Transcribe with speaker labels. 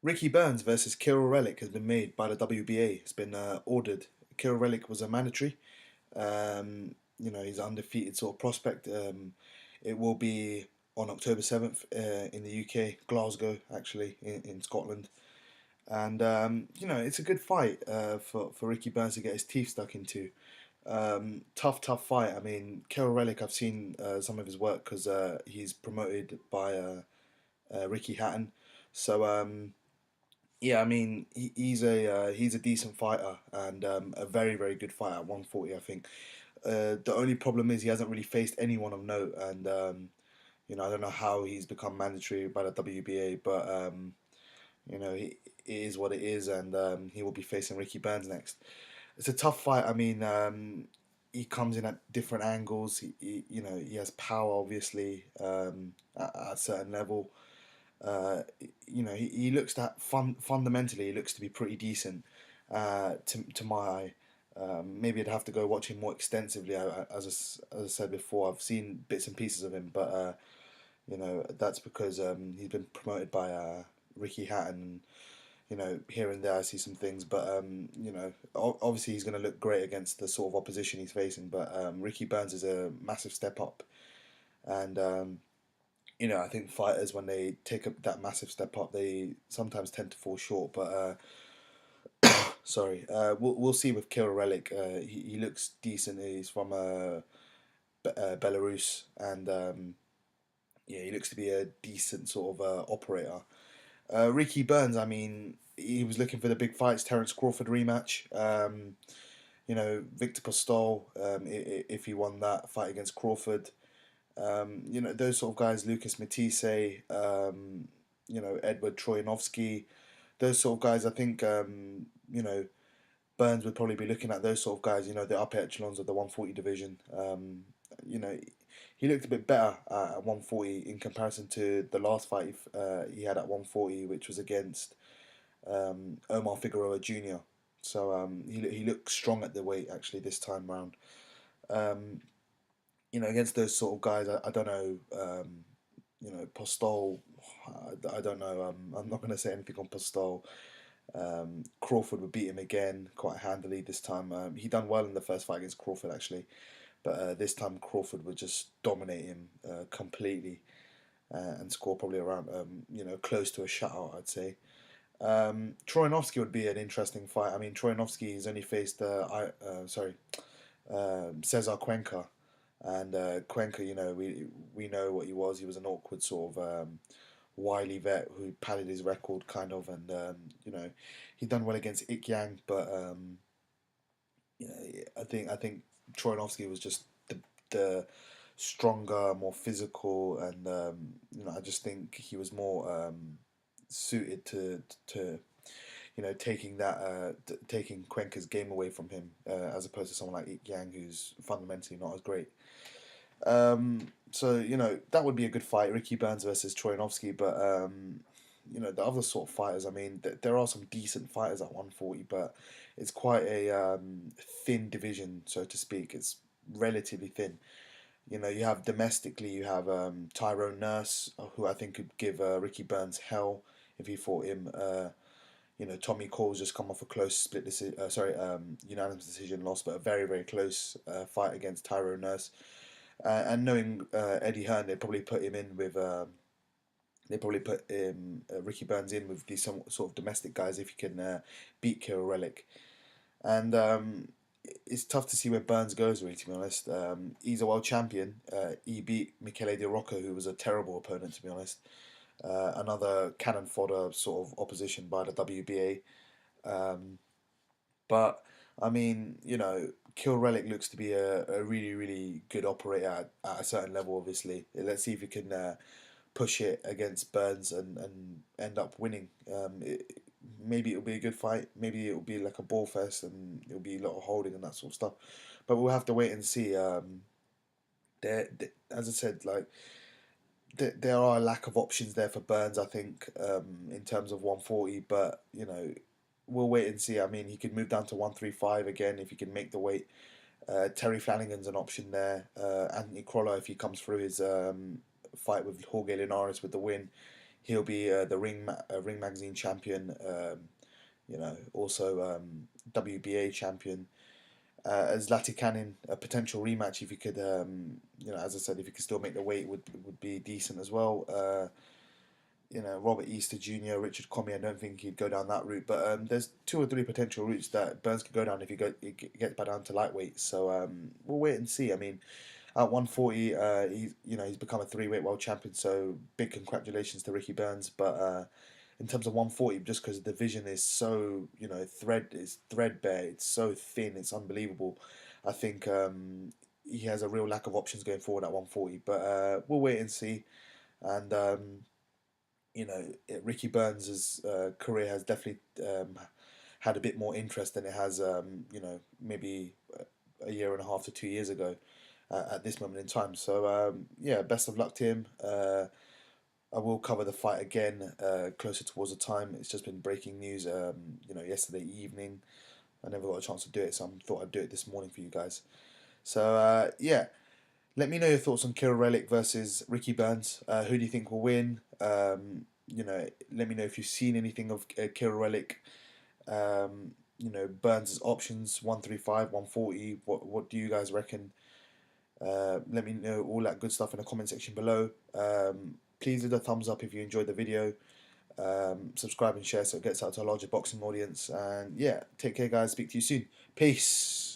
Speaker 1: Ricky Burns versus Kiryl Relikh has been made by the WBA. It's been ordered. Kiryl Relikh was a mandatory. He's an undefeated sort of prospect. It will be on October 7th in the UK, Glasgow, actually, in Scotland. And, it's a good fight for Ricky Burns to get his teeth stuck into. Tough fight. I mean, Kiryl Relikh, I've seen some of his work because he's promoted by Ricky Hatton. So, yeah, I mean he's a decent fighter and a very good fighter at 140. I think the only problem is he hasn't really faced anyone of note, and I don't know how he's become mandatory by the WBA, but it is what it is, and he will be facing Ricky Burns next. It's a tough fight. I mean, he comes in at different angles. He has power, obviously, at a certain level. He looks that fundamentally he looks to be pretty decent to my eye. Maybe I'd have to go watch him more extensively. As I said before, I've seen bits and pieces of him, but that's because he's been promoted by Ricky Hatton. Here and there I see some things, but obviously he's going to look great against the sort of opposition he's facing. But Ricky Burns is a massive step up, and I think fighters when they take up that massive step up, they sometimes tend to fall short. But sorry, we'll see with Kiryl Relikh. He looks decent. He's from Belarus, and yeah, he looks to be a decent sort of operator. Ricky Burns, I mean, he was looking for the big fights, Terence Crawford rematch. Victor Postol, if he won that fight against Crawford. Those sort of guys, Lucas Matisse, Edward Troyanovsky, those sort of guys, I think, Burns would probably be looking at those sort of guys, the upper echelons of the 140 division. You know, he looked a bit better at 140 in comparison to the last fight he had at 140, which was against Omar Figueroa Jr. So he looked strong at the weight actually this time round. Um, Against those sort of guys, I don't know. Postol, I don't know. I'm not going to say anything on Postol. Crawford would beat him again quite handily this time. He done well in the first fight against Crawford actually, but this time Crawford would just dominate him completely and score probably around close to a shutout, I'd say. Troyanovsky would be an interesting fight. I mean, Troyanovsky has only faced Cesar Cuenca, and Cuenca, we know what he was. He was an awkward sort of wily vet who padded his record kind of, and he done well against Ik Yang, but I think Troyanovsky was just the stronger, more physical, and I just think he was more suited to taking Cuenca's game away from him as opposed to someone like Ik Yang who's fundamentally not as great. So that would be a good fight, Ricky Burns versus Troyanovsky. But the other sort of fighters. I mean, there are some decent fighters at 140, but it's quite a thin division, so to speak. It's relatively thin. You have domestically, you have Tyrone Nurse, who I think could give Ricky Burns hell if he fought him. Tommy Cole's just come off a close unanimous decision loss, but a very close fight against Tyrone Nurse. And knowing Eddie Hearn, they probably put Ricky Burns in with these some sort of domestic guys if you can beat Kiryl Relikh. And it's tough to see where Burns goes, really, to be honest. He's a world champion. He beat Michele De Rocca, who was a terrible opponent, to be honest. Another cannon fodder sort of opposition by the WBA. But I mean, Kill Relic looks to be a really good operator at a certain level. Obviously, let's see if he can push it against Burns and end up winning. Maybe it'll be a good fight. Maybe it'll be like a ball fest and it'll be a lot of holding and that sort of stuff. But we'll have to wait and see. As I said, like there are a lack of options there for Burns. I think in terms of 140, but we'll wait and see. I mean, he could move down to 135 again if he can make the weight. Terry Flanagan's an option there. Anthony Crolla, if he comes through his fight with Jorge Linares with the win, He'll be the Ring Magazine champion. Also WBA champion. As Latikanen, a potential rematch if he could, as I said, if he could still make the weight, would be decent as well. Robert Easter Jr., Richard Comey, I don't think he'd go down that route. But there's two or three potential routes that Burns could go down if he gets back down to lightweight. So we'll wait and see. I mean, at 140, he's become a three-weight world champion. So big congratulations to Ricky Burns. But in terms of 140, just because the division is so it's threadbare, it's so thin, it's unbelievable. I think he has a real lack of options going forward at 140. But we'll wait and see. And Ricky Burns' career has definitely had a bit more interest than it has, maybe a year and a half to 2 years ago at this moment in time. So, yeah, best of luck to him. I will cover the fight again closer towards the time. It's just been breaking news, yesterday evening. I never got a chance to do it, so I thought I'd do it this morning for you guys. So, yeah, let me know your thoughts on Kiryl Relikh versus Ricky Burns. Who do you think will win? Let me know if you've seen anything of Kiryl Relikh. Burns' options 135, 140. What do you guys reckon? Let me know all that good stuff in the comment section below. Please leave a thumbs up if you enjoyed the video. Subscribe and share so it gets out to a larger boxing audience. And yeah, take care, guys. Speak to you soon. Peace.